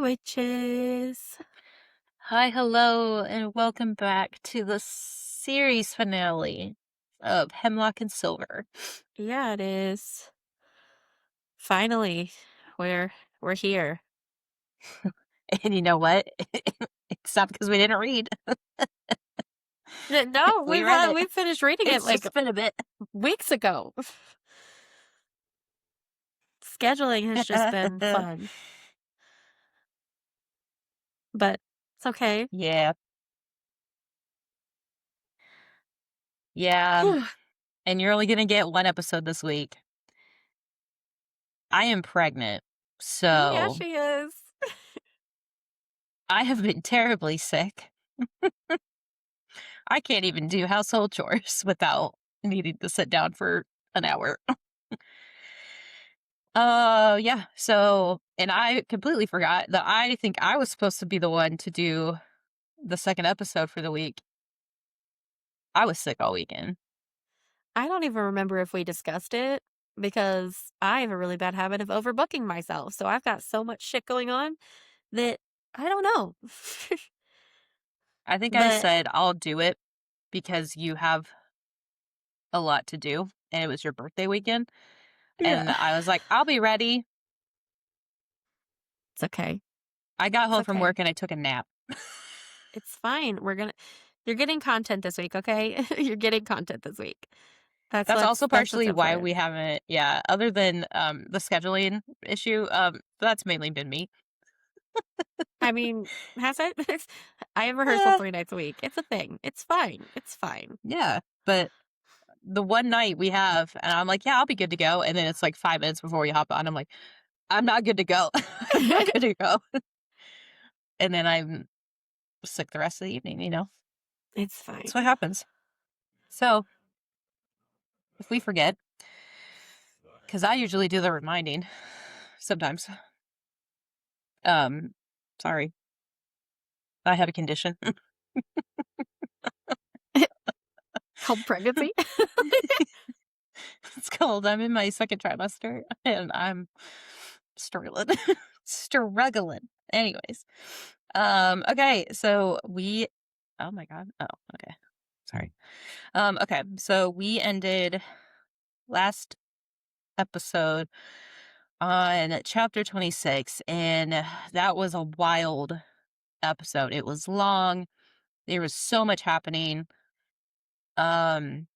witches. Hi, hello, and welcome back to the series finale of Hemlock and Silver. Yeah, it is. Finally, we're here. And you know what? It's not because we didn't read. No, We read it. we finished reading it It's like just been a bit. weeks ago. Scheduling has just been fun, but it's okay. Yeah. Yeah. And you're only going to get one episode this week. I am pregnant, Oh yeah, so she is. I have been terribly sick. I can't even do household chores without needing to sit down for an hour. Yeah. So, and I completely forgot that I think I was supposed to be the one to do the second episode for the week. I was sick all weekend. I don't even remember if we discussed it because I have a really bad habit of overbooking myself. So I've got so much shit going on that I don't know. I think I But said I'll do it because you have a lot to do and it was your birthday weekend. yeah, And I was like, I'll be ready. it's okay. I got It's home from okay. work and I took a nap. It's fine. You're getting content this week, okay? You're getting content this week. That's also That's what's partially why important. we haven't, yeah, other than the scheduling issue, that's mainly been me. I mean, has it? I have rehearsal Eh, 3 nights a week. It's a thing. It's fine. It's fine. yeah. But the one night we have, and I'm like, yeah, I'll be good to go. And then it's like 5 minutes before we hop on. I'm like, I'm not good to go. I'm not good to go. And then I'm sick the rest of the evening, you know? It's That's fine. what happens. So if we forget, because I usually do the reminding sometimes. Um, sorry. I have a condition. Called pregnancy? It's cold. I'm in my second trimester and I'm struggling. Struggling. Anyways. Okay, so we oh my god. Oh, okay. Sorry. Okay, so we ended last episode on chapter 26, and that was a wild episode. It was long. There was so much happening. Um,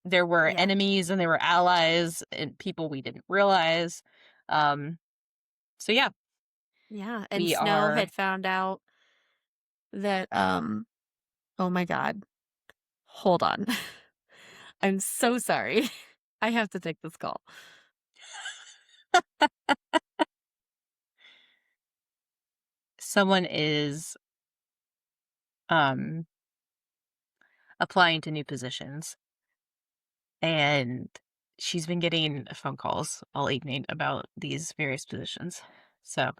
there were Yeah. enemies and there were allies and people we didn't realize. Um, so yeah, Yeah. And we Snow are had found out that, oh my God. Hold on. I'm so sorry. I have to take this call. someone is um applying to new positions, and she's been getting phone calls all evening about these various positions. So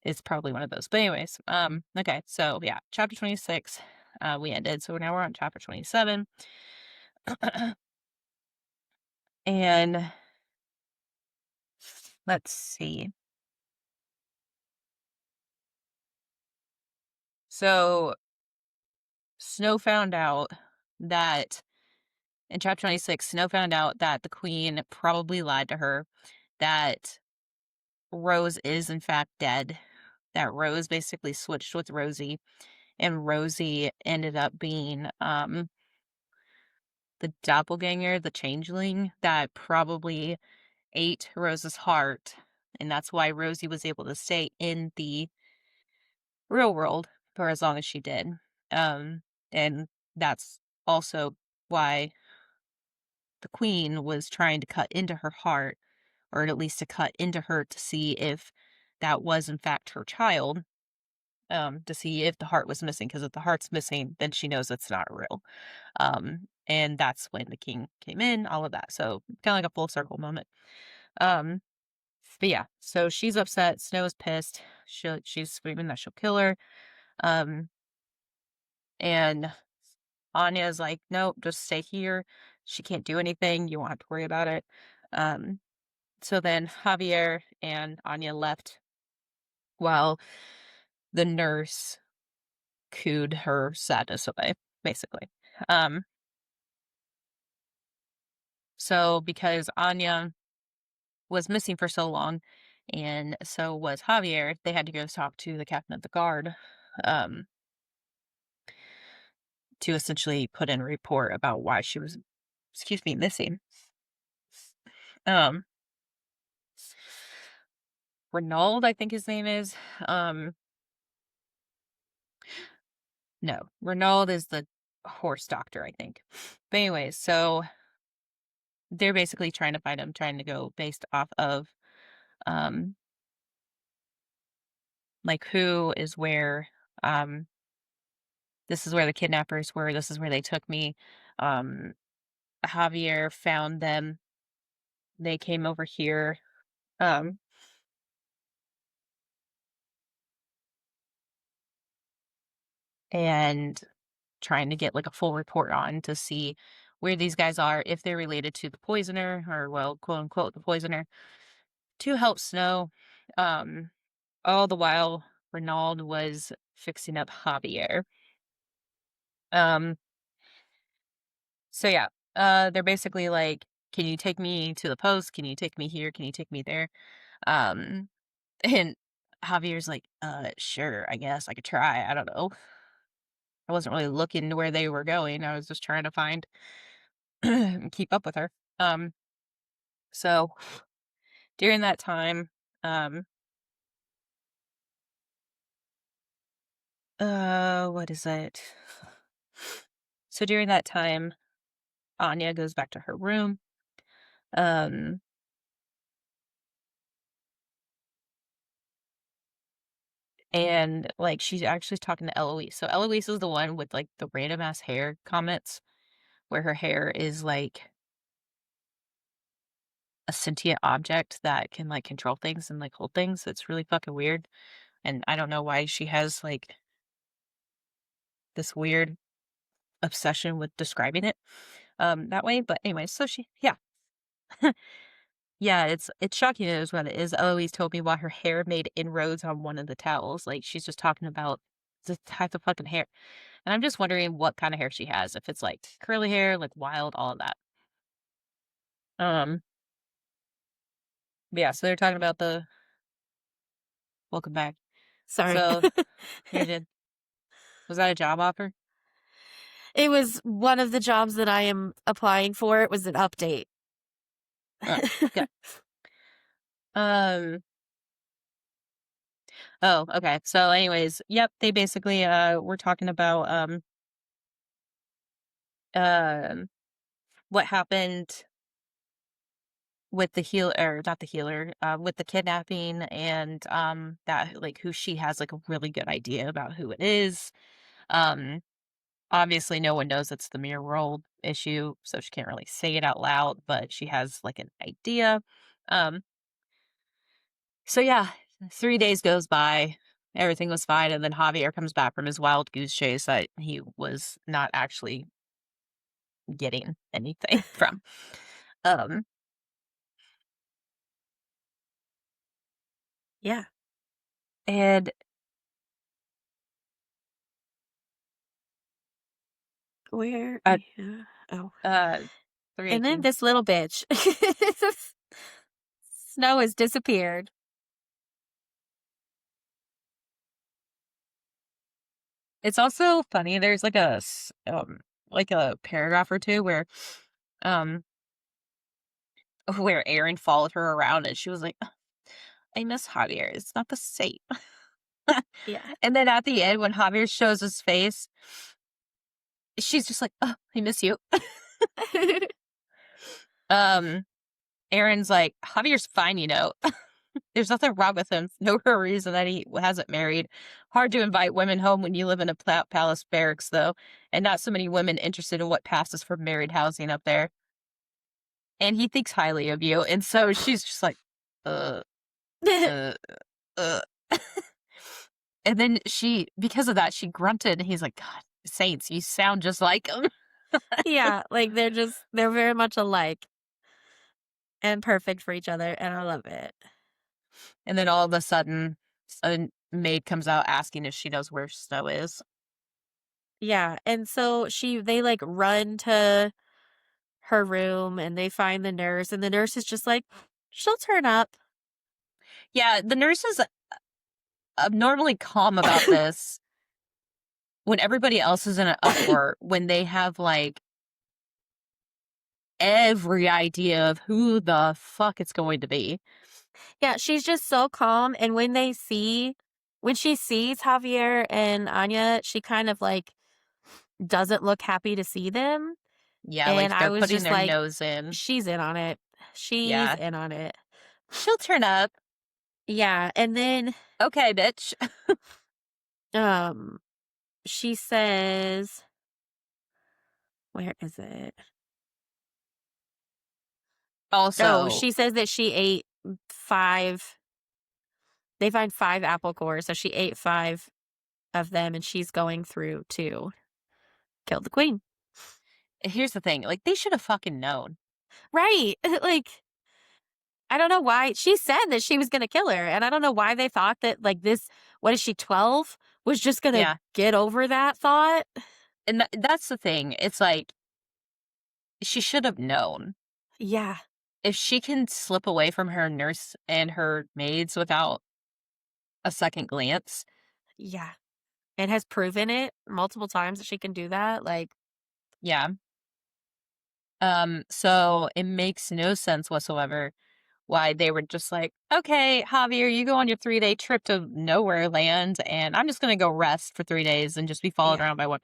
it's probably one of those. But anyways, okay, so yeah, chapter 26, we ended. So now we're on chapter 27. And let's see. So Snow found out that in chapter 26, Snow found out that the queen probably lied to her, that Rose is in fact dead, that Rose basically switched with Rosie, and Rosie ended up being the doppelganger, the changeling that probably ate Rose's heart, and that's why Rosie was able to stay in the real world for as long as she did. And that's also why the queen was trying to cut into her heart, or at least to cut into her to see if that was in fact her child, to see if the heart was missing. Because if the heart's missing, then she knows it's not real. And that's when the king came in, all of that. So kind of like a full circle moment. Um, but yeah, so she's upset. Snow's pissed. She's screaming that she'll kill her. Um, and Anya's like, nope, just stay here. She can't do anything. You won't have to worry about it. Um, So then Javier and Anya left while the nurse cooed her sadness away, basically. Um, so because Anya was missing for so long, and so was Javier, they had to go talk to the captain of the guard, um, to essentially put in a report about why she was, excuse me, missing. Um, Renaud, I think his name is. Um, no, Renaud is the horse doctor, I think. But anyways, so they're basically trying to find him, trying to go based off of um like who is where, um this is where the kidnappers were, this is where they took me. Um Javier found them. They came over here, um and trying to get like a full report on to see where these guys are, if they're related to the poisoner or, well, quote unquote, the poisoner, to help Snow. Um, all the while, Renaud was fixing up Javier. Um, so yeah, they're basically like, "Can you take me to the post? Can you take me here? Can you take me there?" Um, and Javier's like, sure, I guess I could try. I don't know. I wasn't really looking to where they were going. I was just trying to find keep up with her. Um, so during that time, um, what is it? So during that time, Anya goes back to her room. Um, and like she's actually talking to Eloise. So Eloise is the one with like the random ass hair comments where her hair is like a sentient object that can like control things and like hold things. It's really fucking weird. And I don't know why she has like this weird obsession with describing it that way. But anyway, so she yeah. Yeah, it's shocking it is what it is. Eloise told me why her hair made inroads on one of the towels. Like she's just talking about the type of fucking hair. And I'm just wondering what kind of hair she has. If it's like curly hair, like wild, all of that. Um, but yeah, so they're talking about the welcome back. Sorry. So you did was that a job offer? It was one of the jobs that I am applying for. It was an update. Oh, good. Um oh, okay. So anyways, yep, they basically were talking about um what happened with the heal or not the healer, with the kidnapping and that like who she has like a really good idea about who it is. Um Obviously no one knows it's the mirror world issue, so she can't really say it out loud, but she has like an idea. Um so yeah, 3 days goes by, everything was fine, and then Javier comes back from his wild goose chase that he was not actually getting anything from. Um Yeah. and Where at yeah. Oh. uh And then 3:18. this little bitch. Snow has disappeared. It's also funny, there's like a paragraph or 2 um, where Erin followed her around and she was like, "Ugh, I miss Javier, it's not the same." Yeah. And then at the end, when Javier shows his face, she's just like, "Oh, I miss you." Um, Erin's like, "Javier's fine, you know. There's nothing wrong with him. No reason that he hasn't married. Hard to invite women home when you live in a palace barracks, though, and not so many women interested in what passes for married housing up there. And he thinks highly of you." And so she's just like, uh, uh, uh. And then because of that, she grunted. And he's like, "God, Saints, you sound just like him." Yeah, like, they're very much alike. and perfect for each other, and I love it. And then all of a sudden, a maid comes out asking if she knows where Snow is. Yeah, and so they, like, run to her room, and they find the nurse, and the nurse is just like, "She'll turn up." Yeah, the nurse is abnormally calm about this when everybody else is in an uproar, when they have like every idea of who the fuck it's going to be. Yeah, she's just so calm, and when she sees Javier and Anya, she kind of, like, doesn't look happy to see them, Yeah, and like I they're was putting just their like, nose in. "She's in on it. She's Yeah, in on it." she'll turn up. Yeah, and then, Okay, bitch. um, she says, where is it? Oh, Also, she says that she ate 5 they find 5 apple cores, so she ate 5 of them, and she's going through to kill the queen. here's the thing, like, they should have fucking known. Right, like, I don't know why she said that she was gonna kill her, and I don't know why they thought that, like, this what is she, 12? Was just gonna Yeah, get over that thought. and that's the thing, it's like, she should have known. Yeah, If she can slip away from her nurse and her maids without a second glance, yeah, and has proven it multiple times that she can do that, like, yeah. So it makes no sense whatsoever why they were just like, okay, Javier, you go on your 3-day trip to nowhere land, and I'm just gonna go rest for 3 days and just be followed yeah. around by one.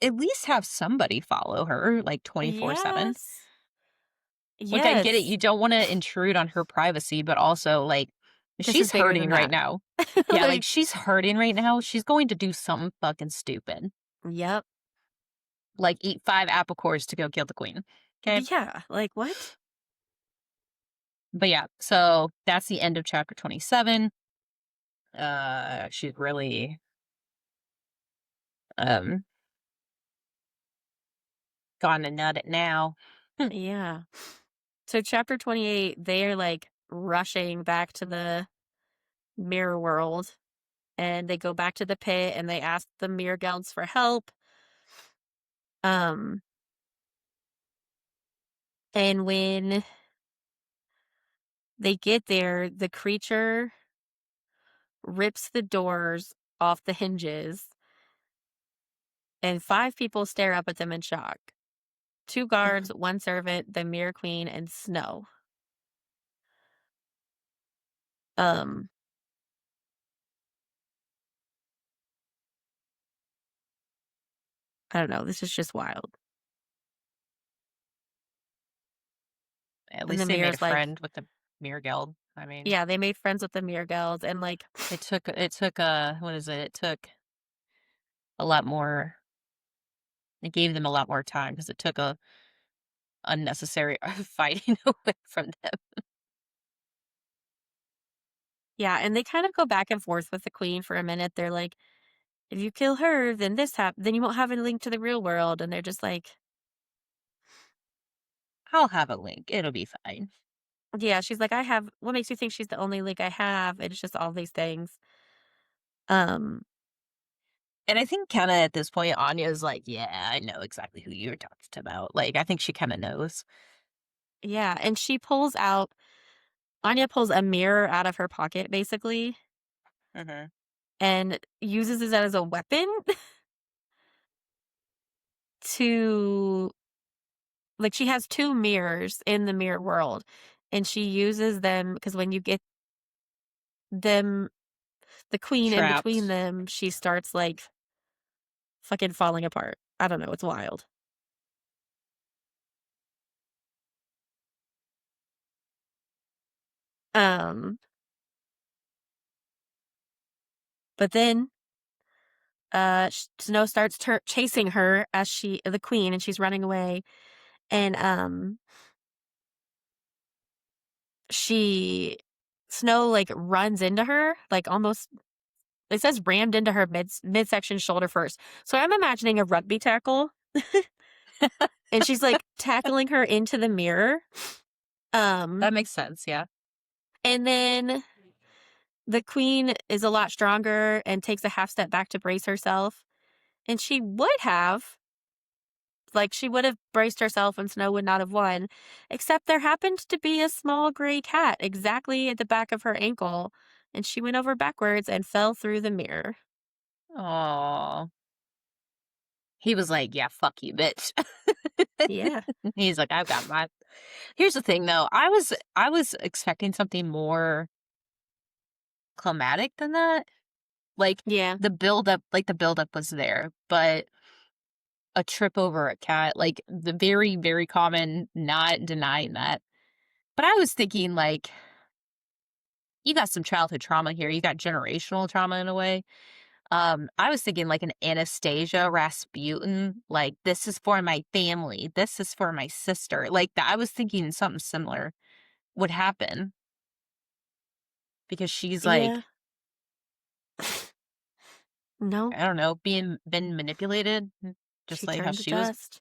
At least have somebody follow her like 24/7. Yes. Like, I get it, Yes. you don't want to intrude on her privacy, but also like This is she's bigger than hurting right that. now. Yeah, like Like, she's hurting right now. She's going to do something fucking stupid. yep. Like eat 5 apple cores to go kill the queen. Okay. Yeah, like, what? But yeah, so that's the end of chapter 27. She's really um gone to nut it now. Yeah. So chapter 28, they're, like, rushing back to the mirror world, and they go back to the pit, and they ask the mirror guilds for help. Um, and when they get there, the creature rips the doors off the hinges, and 5 people stare up at them in shock. 2 guards, 1 servant, the mirror queen, and Snow. Um, I don't know, this is just wild. At And the least they made a mirror's like, friend with the mirror guild. I mean, yeah, they made friends with the mirror guilds, and, like, it took what is it? It took a lot more. It gave them a lot more time because it took a unnecessary fighting away from them. yeah, and they kind of go back and forth with the queen for a minute. They're like, "If you kill her, then then you won't have any link to the real world," and they're just like, I'll have a link. It'll be fine. yeah, she's like, "I have what makes you think she's the only link I have?" It's just all these things. Um, And I think kind of at this point, Anya's like, yeah, I know exactly who you're talking about. Like, I think she kind of knows. yeah, and Anya pulls a mirror out of her pocket, basically, Hmm. and uses it as a weapon to like, she has 2 mirrors in the mirror world, and she uses them because when you get them the queen in between Trapped. them, she starts, like, fucking falling apart. I don't know, it's wild. Um, but then, Snow starts chasing her as the queen, and she's running away, and, she Snow, like, runs into her, like, almost it says rammed into her midsection shoulder first. So I'm imagining a rugby tackle, and she's, like, tackling her into the mirror, Um, That makes sense, yeah. and then the queen is a lot stronger and takes a half step back to brace herself. And she would have, like, she would have braced herself and Snow would not have won, except there happened to be a small gray cat exactly at the back of her ankle, and she went over backwards and fell through the mirror. Oh, he was like, "Yeah, fuck you, bitch." Yeah. He's like, "I've got my." Here's the thing, though. I was expecting something more climatic than that. Like Yeah. the buildup was there, but a trip over a cat, like the very, very common, not denying that. But I was thinking, like, you got some childhood trauma here. You got generational trauma in a way. I was thinking like an Anastasia Rasputin, like, this is for my family. This is for my sister. Like that. I was thinking something similar would happen because she's Yeah. like, No, I don't know, been manipulated, just she like how turned to she was. dust,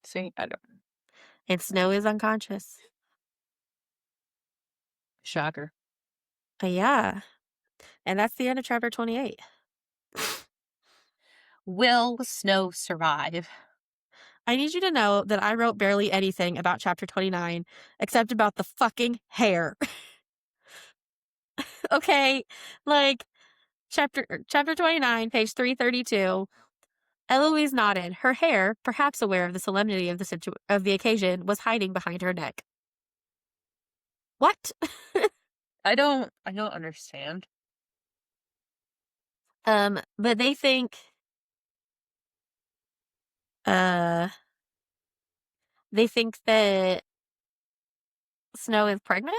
See, I don't. and Snow is unconscious. Shocker. Yeah. And that's the end of chapter 28. Will Snow survive? I need you to know that I wrote barely anything about chapter 29 except about the fucking hair. Okay? Like chapter 29, page 332. Eloise nodded. Her hair, perhaps aware of the solemnity of of the occasion, was hiding behind her neck. What? I don't understand. But uh they think that Snow is pregnant?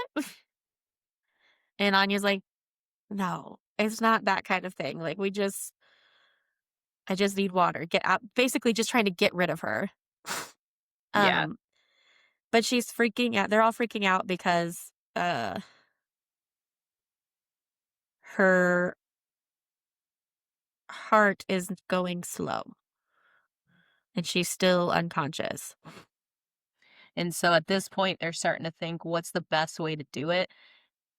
And Anya's like, "No, it's not that kind of thing. Like I just need water. Get out." Basically just trying to get rid of her. Yeah. Um, but she's freaking out. They're all freaking out because her heart is going slow and she's still unconscious, And so at this point, they're starting to think, what's the best way to do it?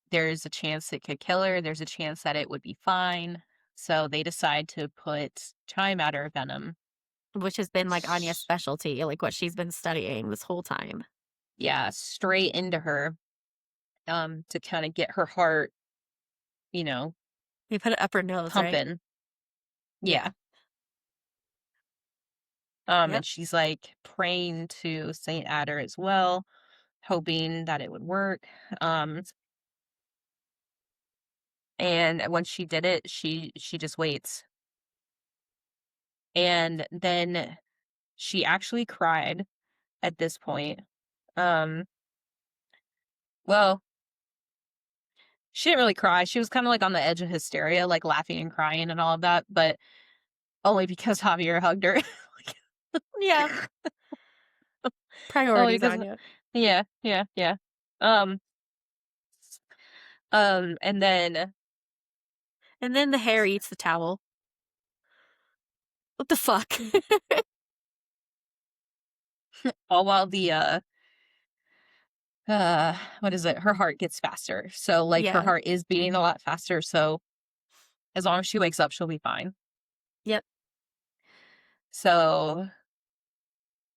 There's a chance it could kill her. There's a chance that it would be fine. So they decide to put chime adder venom. which has been like Anya's sh- specialty, like what she's been studying this whole time. Yeah, straight into her, to kind of get her heart, you know, They put it up her nose, right? pumping. Yeah. Yeah. Yep. And she's like praying to Saint Adder as well, hoping that it would work. Um, and when she did it, she just waits. And then she actually cried at this point. Um, well, she didn't really cry. She was kind of like on the edge of hysteria, like laughing and crying and all of that, but only because Javier hugged her. Yeah. Only Priorities, because, Anya. yeah, yeah, yeah. Um, and then And then the hair eats the towel. What the fuck? all while the what is it? Her heart gets faster. So like her Yeah. heart is beating a lot faster. So as long as she wakes up, she'll be fine. Yep. So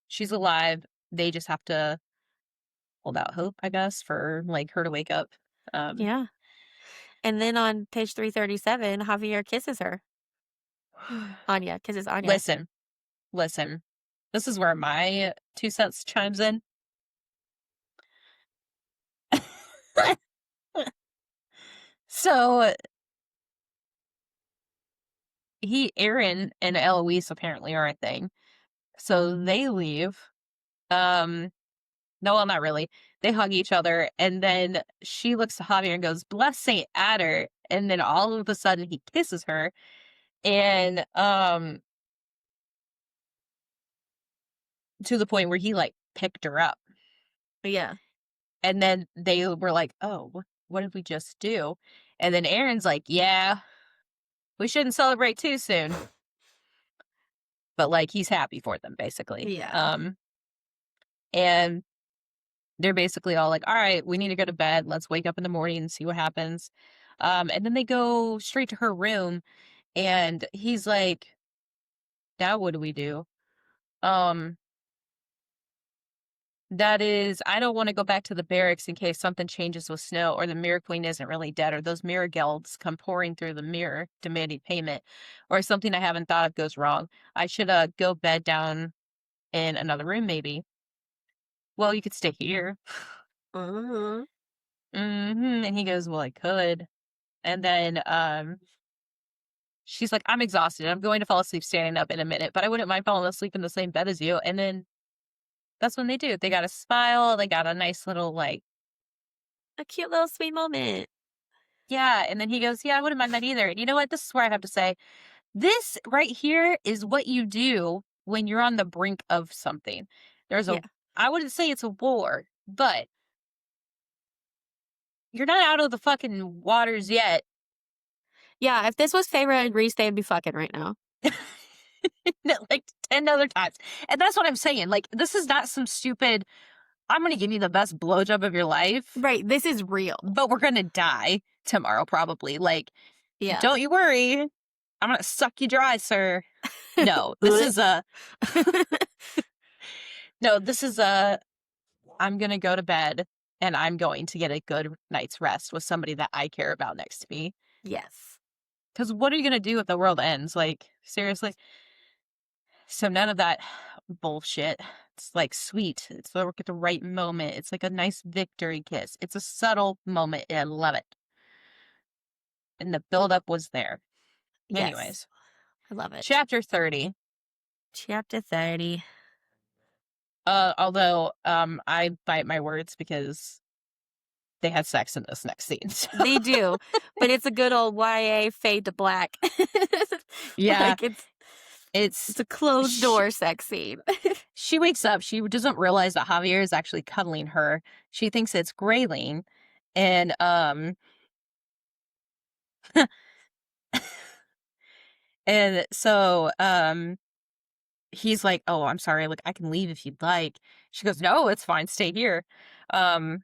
she's alive. They just have to hold out hope, I guess, for like her to wake up. Um, Yeah. And then on page 337, Javier kisses her. Anya kisses Anya. listen, listen. This is where my 2 cents chimes in. So Aaron and Eloise apparently are a thing. So they leave. Um, no, well, not really. They hug each other, and then she looks to Javier and goes, "Bless Saint Adder." And then all of a sudden, he kisses her, and to the point where he like picked her up. Yeah. And then they were like, "Oh, what did we just do?" And then Aaron's like, "Yeah, we shouldn't celebrate too soon." But like he's happy for them basically. Yeah. And They're basically all like, "All right, we need to go to bed. Let's wake up in the morning and see what happens." And then they go straight to her room, and he's like, "Now what do we do?" Um, that is, I don't want to go back to the barracks in case something changes with Snow, or the Mirror Queen isn't really dead, or those mirror gelds come pouring through the mirror demanding payment, or something I haven't thought of goes wrong. I should go bed down in another room, maybe. Well, you could stay here. Mhm. And he goes, "Well, I could." And then she's like, "I'm exhausted. I'm going to fall asleep standing up in a minute, but I wouldn't mind falling asleep in the same bed as you." And then that's when they do. They got a smile. They got a nice little like, A cute little sweet moment. yeah. And then he goes, "Yeah, I wouldn't mind that either." And you know what? This is where I have to say, this right here is what you do when you're on the brink of something. There's Yeah. a, I wouldn't say it's a war, but you're not out of the fucking waters yet. Yeah, if this was Feyre and Reese, they'd be fucking right now. No, like 10 other times. And that's what I'm saying. Like, this is not some stupid, I'm going to give you the best blowjob of your life, Right, this is real. but we're going to die tomorrow, probably. Like, Yeah. don't you worry. I'm going to suck you dry, sir. No, this is a, no, this is a, I'm going to go to bed and I'm going to get a good night's rest with somebody that I care about next to me. Yes. Because what are you going to do if the world ends? Like, seriously? So none of that bullshit. It's like sweet. It's like at the right moment. It's like a nice victory kiss. It's a subtle moment, and I love it. And the buildup was there. Yes. Anyways, I love it. chapter 30. Chapter 30. Although I bite my words because they had sex in this next scene. So, They do, but it's a good old YA fade to black. yeah, Like, it's it's a closed she, door sex scene. she wakes up. She doesn't realize that Javier is actually cuddling her. She thinks it's Grayling, and and so he's like, "Oh, I'm sorry, like, I can leave if you'd like." She goes, "No, it's fine, stay here." Um,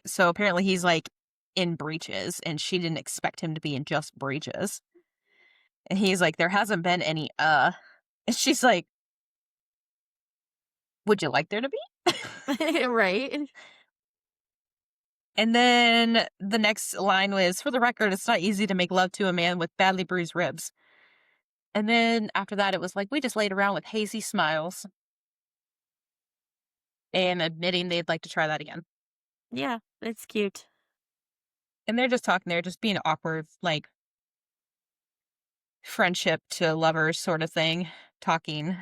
so apparently he's, like, in breeches, and she didn't expect him to be in just breeches. And he's like, "There hasn't been any, And she's like, "Would you like there to be?" Right? And then the next line was, "For the record, it's not easy to make love to a man with badly bruised ribs." And then after that, it was like, we just laid around with hazy smiles and admitting they'd like to try that again. Yeah, it's cute. And they're just talking, they're just being awkward, like, friendship to lovers sort of thing, talking.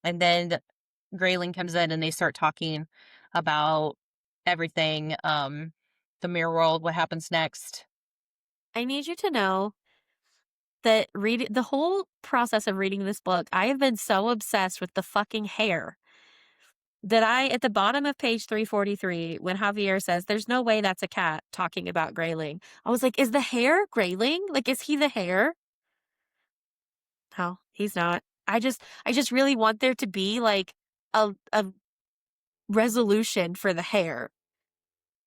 And then Grayling comes in and they start talking about everything, the mirror world, what happens next. I need you to know that the whole process of reading this book, I have been so obsessed with the fucking hair that at the bottom of page 343, when Javier says, "There's no way that's a cat," talking about Grayling, I was like, is the hair Grayling? Like, is he the hair? No, he's not. I just really want there to be like a resolution for the hair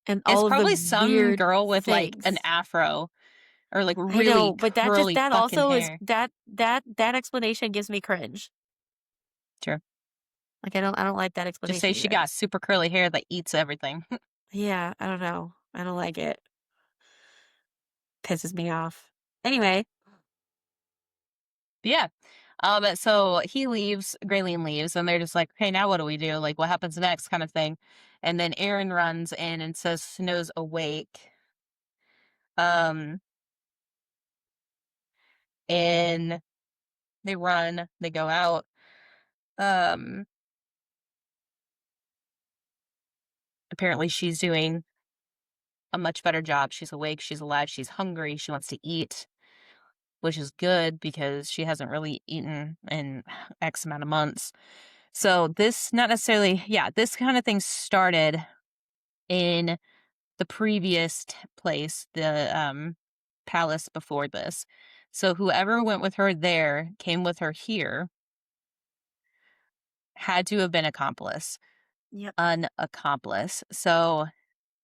and It's all of the probably some weird girl with like an things. afro or like I know, really but curly that fucking also is hair. that explanation gives me cringe. Sure. Like, I don't like that Just say explanation she either. got super curly hair that eats everything. Yeah, I don't know. I don't like it. Pisses me off. Anyway, Yeah. So he leaves, Grayling leaves, and they're just like, "Okay, now what do we do? Like, what happens next?" kind of thing. And then Aaron runs in and says Snow's awake. Um, and they run, they go out. Um, Apparently she's doing a much better job. She's awake, she's alive, she's hungry, she wants to eat, which is good because she hasn't really eaten in X amount of months. So this not necessarily, yeah, this kind of thing started in the previous place, the palace before this. So whoever went with her there came with her here. had to have been accomplice. Yep. An accomplice. So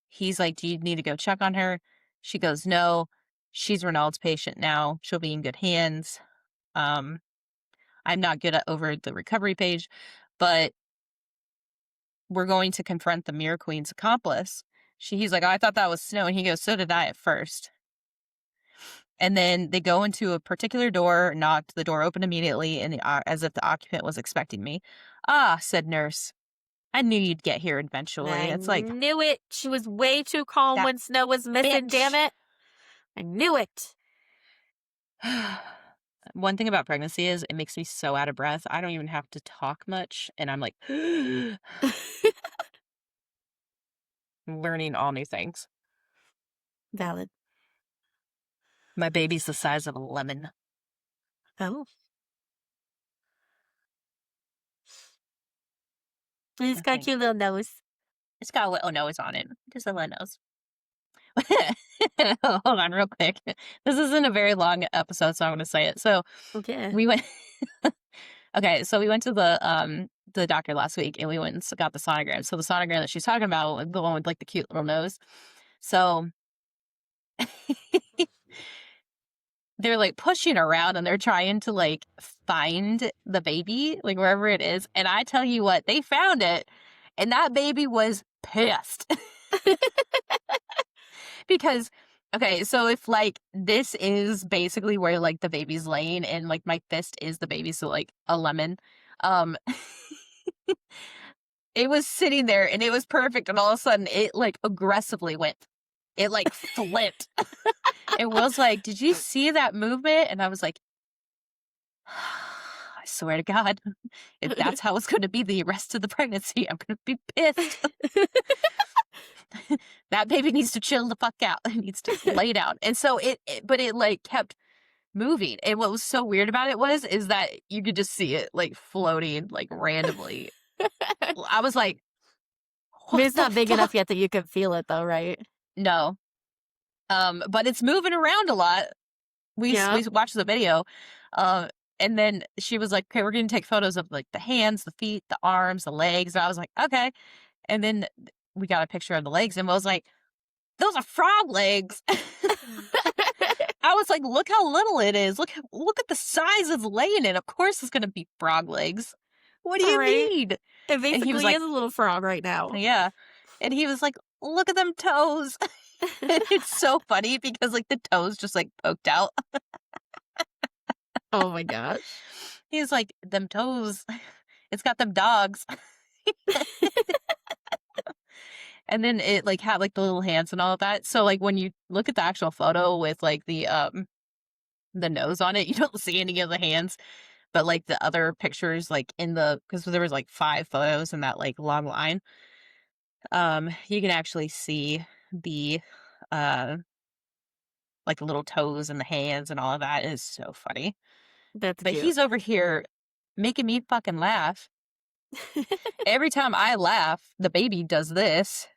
he's like, "Do you need to go check on her?" She goes, "No, she's Renaud's patient now. She'll be in good hands." Um, I'm not good at over the recovery page, but we're going to confront the Mirror Queen's accomplice. He's like, "Oh, I thought that was Snow," and he goes, "So did I at first." And then they go into a particular door, knocked, the door opened immediately, and as if the occupant was expecting me. "Ah," said nurse, "I knew you'd get here eventually." I It's like, knew it. She was way too calm that when Snow was missing, damn bitch. it. I knew it. One thing about pregnancy is it makes me so out of breath. I don't even have to talk much, and I'm like learning all new things. Valid. My baby's the size of a lemon, Oh. He's I got a think. cute little nose. It's got a little nose on it, just a little nose. Hold on, real quick. This isn't a very long episode, so I'm going to say it. So Okay. we went. Okay, so we went to the doctor last week, and we went and got the sonogram. So the sonogram that she's talking about, like, the one with like the cute little nose. So they're like pushing around and they're trying to like find the baby, like wherever it is. And I tell you what, they found it, and that baby was pissed because, okay, so if like this is basically where like the baby's laying and like my fist is the baby, so like a lemon, um, it was sitting there and it was perfect. And all of a sudden it like aggressively went, it like flipped. It was like, "Did you see that movement?" And I was like, "I swear to God, if that's how it's going to be the rest of the pregnancy, I'm going to be pissed." That baby needs to chill the fuck out. It needs to lay down. And so but it like kept moving. And what was so weird about it is that you could just see it like floating like randomly. I was like, I mean, "What it's the not big enough fuck?" yet that you can feel it, though, right? No. But it's moving around a lot. Yeah. We watched the video, uh, and then she was like, "Okay, we're gonna take photos of like the hands, the feet, the arms, the legs." And I was like, "Okay." And then we got a picture of the legs, and I was like, "Those are frog legs." I was like, "Look how little it is. Look at the size it's laying in. Of course, it's gonna be frog legs. What do All you right. mean?" It And he was basically like, is a little frog right now. "Yeah," and he was like, "Look at them toes." It's so funny because like the toes just like poked out. Oh my gosh. He's like, "Them toes, it's got them dogs." And then it like had like the little hands and all of that. So like when you look at the actual photo with like the nose on it, you don't see any of the hands. But like the other pictures, like in the because there was like 5 photos in that like long line, you can actually see the uh like the little toes and the hands and all of that. It is so funny. That's But cute. he's over here making me fucking laugh. Every time I laugh, the baby does this.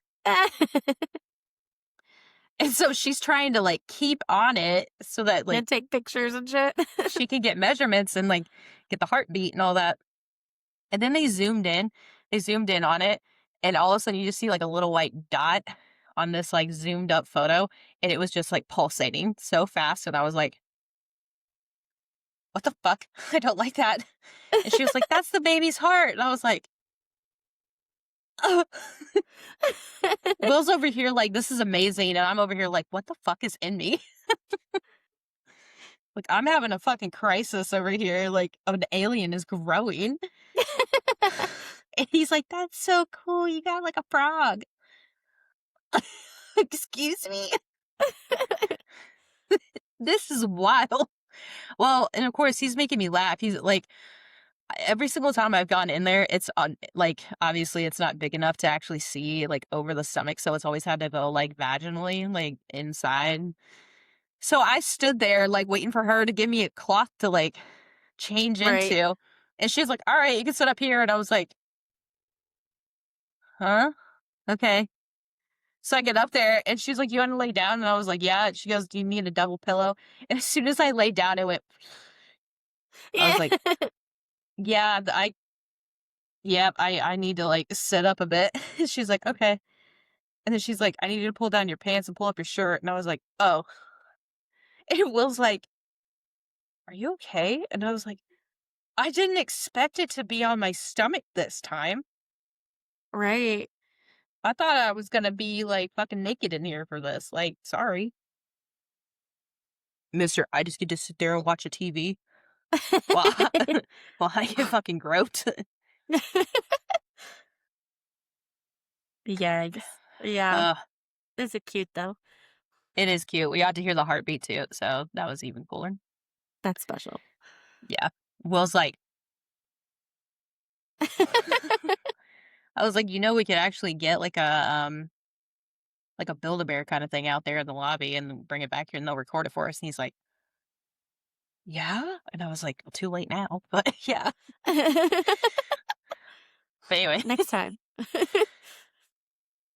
And so she's trying to like keep on it so that like And take pictures and shit. she can get measurements and like get the heartbeat and all that. And then they zoomed in on it, and all of a sudden you just see like a little white dot on this like zoomed up photo, and it was just like pulsating so fast. And I was like, "What the fuck? I don't like that." And she was like, "That's the baby's heart." And I was like, "Oh." Will's over here like, "This is amazing." And I'm over here like, "What the fuck is in me?" Like, I'm having a fucking crisis over here. Like, an alien is growing. And he's like, "That's so cool. You got like a frog." Excuse me? This is wild. Well, and of course, he's making me laugh. He's like, every single time I've gone in there, it's on, like, obviously, it's not big enough to actually see, like, over the stomach. So it's always had to go, like, vaginally, like, inside. So I stood there, like, waiting for her to give me a cloth to, like, change Right. into. And she's like, "All right, you can sit up here." And I was like, "Huh? Okay." So I get up there and she's like, "You want to lay down?" And I was like, "Yeah." And she goes, "Do you need a double pillow?" And as soon as I laid down, it went, I Yeah. was like, "Yeah, Yep, I need to, like, sit up a bit. She's like, "Okay." And then she's like, "I need you to pull down your pants and pull up your shirt." And I was like, "Oh." And Will's like, "Are you okay?" And I was like, "I didn't expect it to be on my stomach this time. Right. I thought I was gonna be, like, fucking naked in here for this. Like, sorry. Mister, I just get to sit there and watch a TV while while I get fucking groped." Yikes. Yeah. Ugh, Is it cute though? it is cute. We got to hear the heartbeat too, so that was even cooler. That's special. Yeah. Will's like I was like, we could actually get like a Build-A-Bear kinda thing out there in the lobby and bring it back here and they'll record it for us." And he's like, "Yeah?" And I was like, "Well, too late now." But yeah. But anyway, Next time.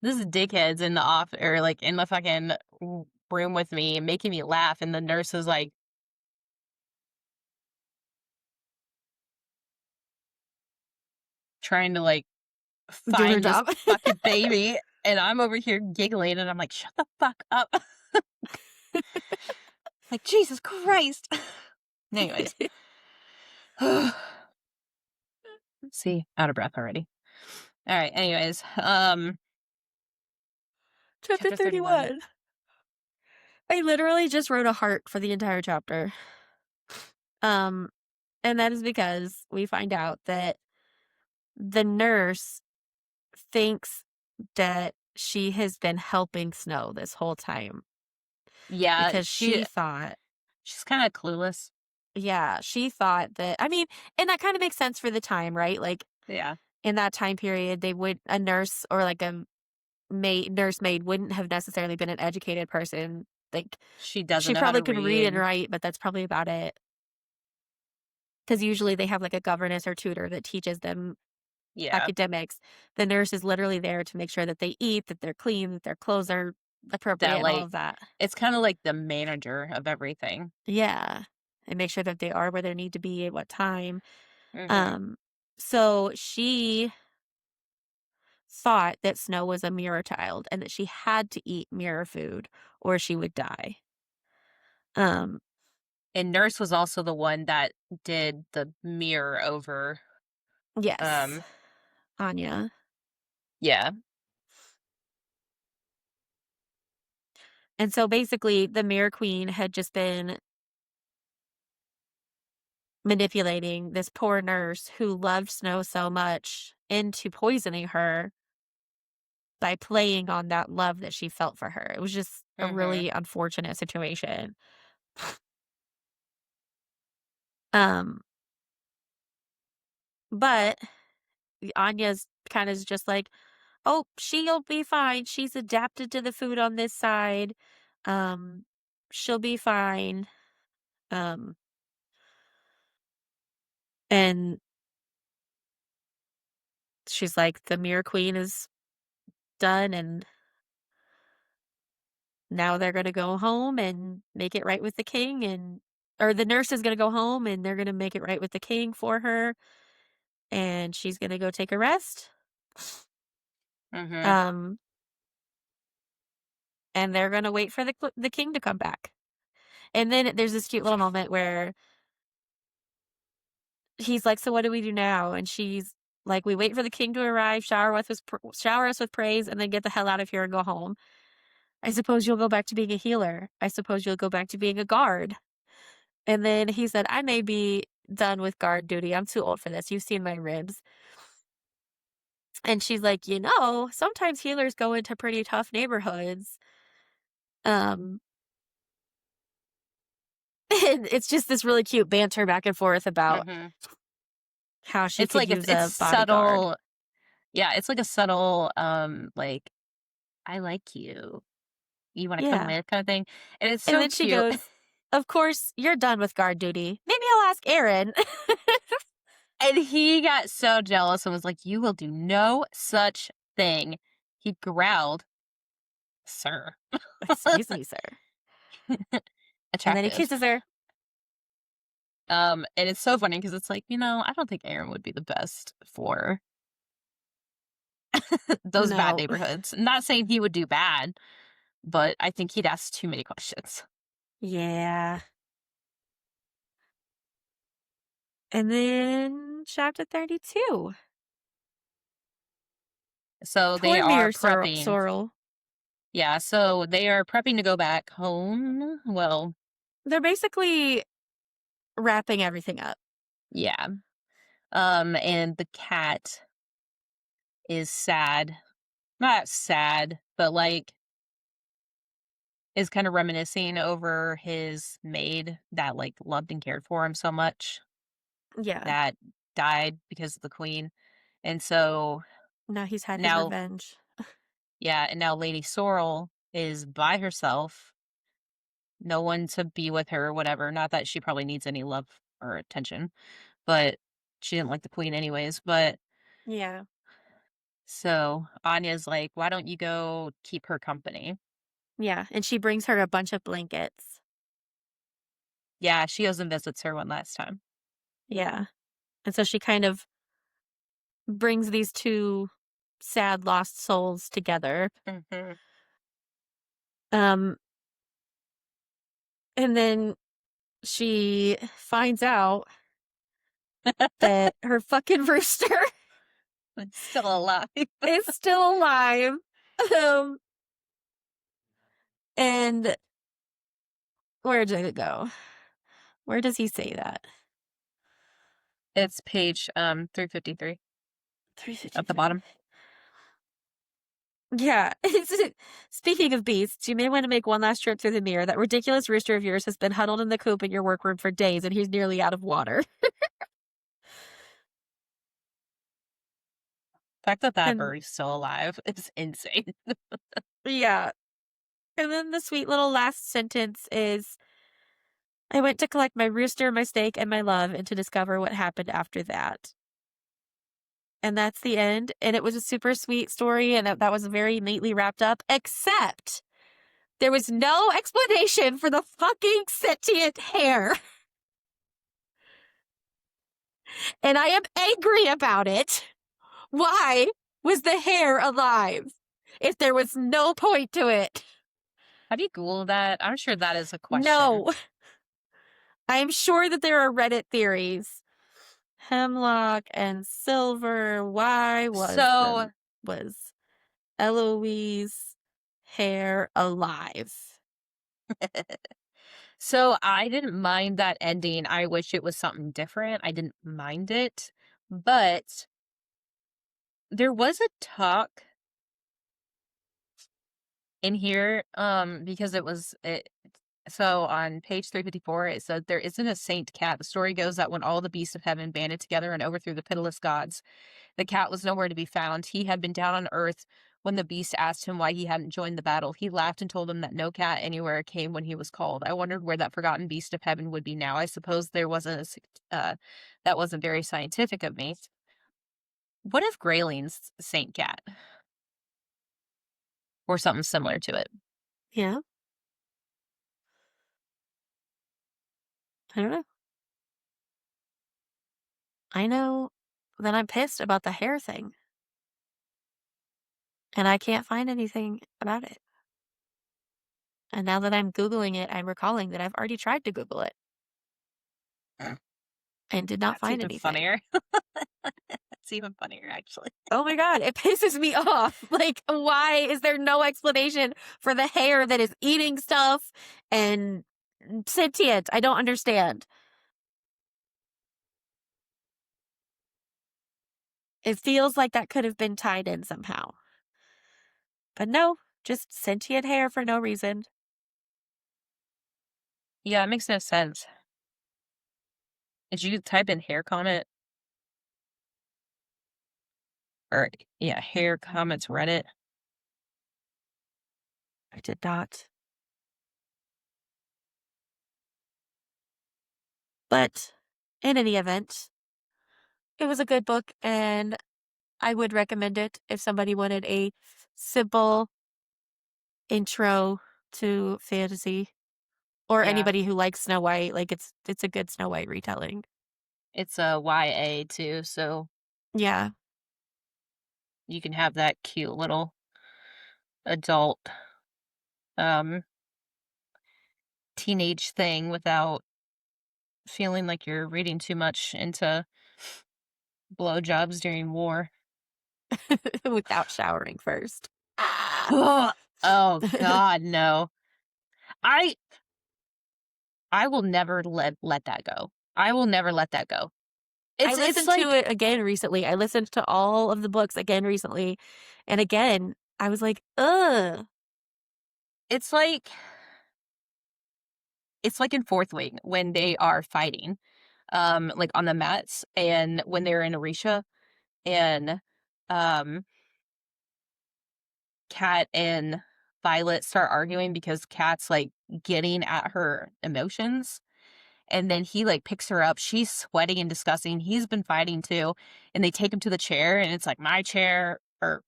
this is dickheads in the off or like in the fucking room with me making me laugh and the nurse is like trying to like Do her find this job. fucking baby and I'm over here giggling and I'm like, "Shut the fuck up." Like, Jesus Christ. Anyways. See, out of breath already. All right. Anyways, Chapter chapter 31. 31. I literally just wrote a heart for the entire chapter. Um, and that is because we find out that the nurse thinks that she has been helping Snow this whole time Yeah, because she's kind of clueless. she thought that, I mean, and that kind of makes sense for the time, right? Like Yeah, in that time period, a nurse or like a nursemaid wouldn't have necessarily been an educated person. Like she doesn't she know how probably to could read and read. write, but that's probably about it. Because usually they have like a governess or tutor that teaches them Yeah, academics. The nurse is literally there to make sure that they eat, that they're clean, that their clothes are appropriate, that and all like of that. it's kind of like the manager of everything. Yeah. And make sure that they are where they need to be at what time. Hmm. Um, so she thought that Snow was a mirror child and that she had to eat mirror food or she would die. Um, And nurse was also the one that did the mirror over. yes, Um, Anja. yeah. And so basically, the Mirror Queen had just been manipulating this poor nurse who loved Snow so much into poisoning her by playing on that love that she felt for her. It was just a Hmm. really unfortunate situation. Um, but Anya's kind of just like, oh, she'll be fine. She's adapted to the food on this side. Um, she'll be fine. Um, and she's like, the Mirror Queen is done, and now they're gonna go home and make it right with the king, and or the nurse is gonna go home and they're gonna make it right with the king for her, and she's gonna go take a rest. Hmm. Um, and they're gonna wait for the king to come back. And then there's this cute little moment where he's like, "So what do we do now?" And she's like, "We wait for the king to arrive, shower us with praise, and then get the hell out of here and go home. I suppose you'll go back to being a healer. I suppose you'll go back to being a guard." And then he said, "I may be done with guard duty. I'm too old for this. You've seen my ribs." And she's like, sometimes healers go into pretty tough neighborhoods. Um, and it's just this really cute banter back and forth about Hmm. how she It's could like use it's a bodyguard. subtle. Yeah, it's like a subtle, like, "I like you. You wanna come Yeah. with," kinda thing, and it's And so then she cute. goes, "Of course, you're done with guard duty. Maybe I'll ask Aaron." And he got so jealous and was like, "You will do no such thing." He growled, "Sir." Excuse me, sir. And then he Attractive. kisses her. And it's so funny because it's like, I don't think Aaron would be the best for. those bad No. neighborhoods. Not saying he would do bad, but I think he'd ask too many questions. Yeah. And then chapter 32. So they Poor are Mirror prepping. Sorrel. Yeah, so they are prepping to go back home. Well, They're basically wrapping everything up. yeah. And the cat is sad. Not sad, but like is kind of reminiscing over his maid that like loved and cared for him so much Yeah. that died because of the queen. And so Now he's had his now, revenge. yeah, and now Lady Sorrel is by herself, no one to be with her, whatever. Not that she probably needs any love or attention, but she didn't like the queen anyways. But Yeah. so Anya's like, why don't you go keep her company? Yeah. And she brings her a bunch of blankets. Yeah, she goes and visits her one last time. Yeah. And so she kind of brings these two sad lost souls together. Hmm. Um, and then she finds out that her fucking rooster It's still alive. is still alive. Um, and where did it go? Where does he say that? It's page 353 at the 353. bottom. Yeah. Speaking of beasts, you may want to make one last trip through the mirror. That ridiculous rooster of yours has been huddled in the coop in your workroom for days, and he's nearly out of water. The fact that that And bird's still alive is insane. yeah. And then the sweet little last sentence is I went to collect my rooster, my steak, and my love, and to discover what happened after that. And that's the end. And it was a super sweet story, and that was very neatly wrapped up, except there was no explanation for the fucking sentient hair. And I am angry about it. Why was the hair alive if there was no point to it? Have you Googled that? I'm sure that is a question. No. I am sure that there are Reddit theories. Hemlock and Silver. Why So, was Eloise hair alive? so I didn't mind that ending. I wish it was something different. I didn't mind it, but there was a talk in here because so on page 354 it said there isn't a saint cat. The story goes that when all the beasts of heaven banded together and overthrew the pitiless gods, the cat was nowhere to be found. He had been down on earth when the beast asked him why he hadn't joined the battle. He laughed and told him that no cat anywhere came when he was called. I wondered where that forgotten beast of heaven would be now. I suppose there wasn't that wasn't very scientific of me. What if Grayling's saint cat or something similar to it? Yeah, I don't know. I know that I'm pissed about the hair thing, and I can't find anything about it. And now that I'm Googling it, I'm recalling that I've already tried to Google it and did not That's find even anything. funnier. That's even funnier, actually. Oh my God, it pisses me off. Like, why is there no explanation for the hair that is eating stuff and sentient? I don't understand. It feels like that could have been tied in somehow. But no, just sentient hair for no reason. Yeah, it makes no sense. Did you type in hair comment or yeah, hair comments Reddit? I did not. But in any event, it was a good book and I would recommend it if somebody wanted a simple intro to fantasy or Yeah, anybody who likes Snow White. Like it's a good Snow White retelling. it's a YA too, so Yeah. you can have that cute little adult, um, teenage thing without feeling like you're reading too much into blowjobs during war. Without showering first. Ah. Oh god, no. I I will never let that go. I will never let that go. I It's listened to like it again recently. I listened to all of the books again recently, and again, I was like, "Ugh." it's like it's like in Fourth Wing when they are fighting, like on the mats and when they're in Orisha and um Kat and Violet start arguing because Kat's like getting at her emotions. And then he like picks her up. She's sweating and disgusting. He's been fighting too. And they take him to the chair and it's like my chair or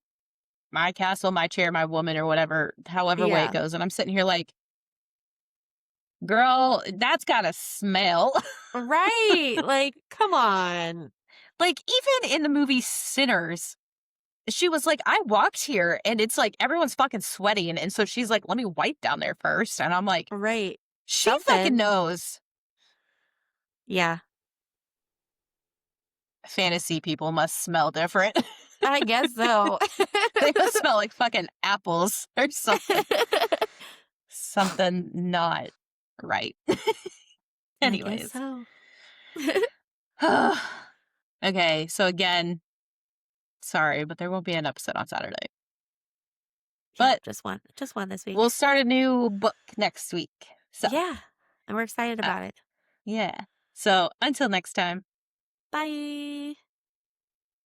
my castle, my chair, my woman, or whatever, however way it Yeah. goes. And I'm sitting here like, girl, that's gotta smell. Right, like, come on. Like, even in the movie Sinners, she was like, I walked here and it's like everyone's fucking sweating. And so she's like, let me wipe down there first. And I'm like, Right. she fucking Something. knows. Yeah, Fantasy people must smell different. I guess so. They must smell like fucking apples or something. Something not right. I guess Anyways. so. Okay, so again, sorry, but there won't be an episode on Saturday. Yeah, But just one this we'll week. start a new book next week. So, Yeah, and we're excited uh, about it. yeah. So, until next time. Bye.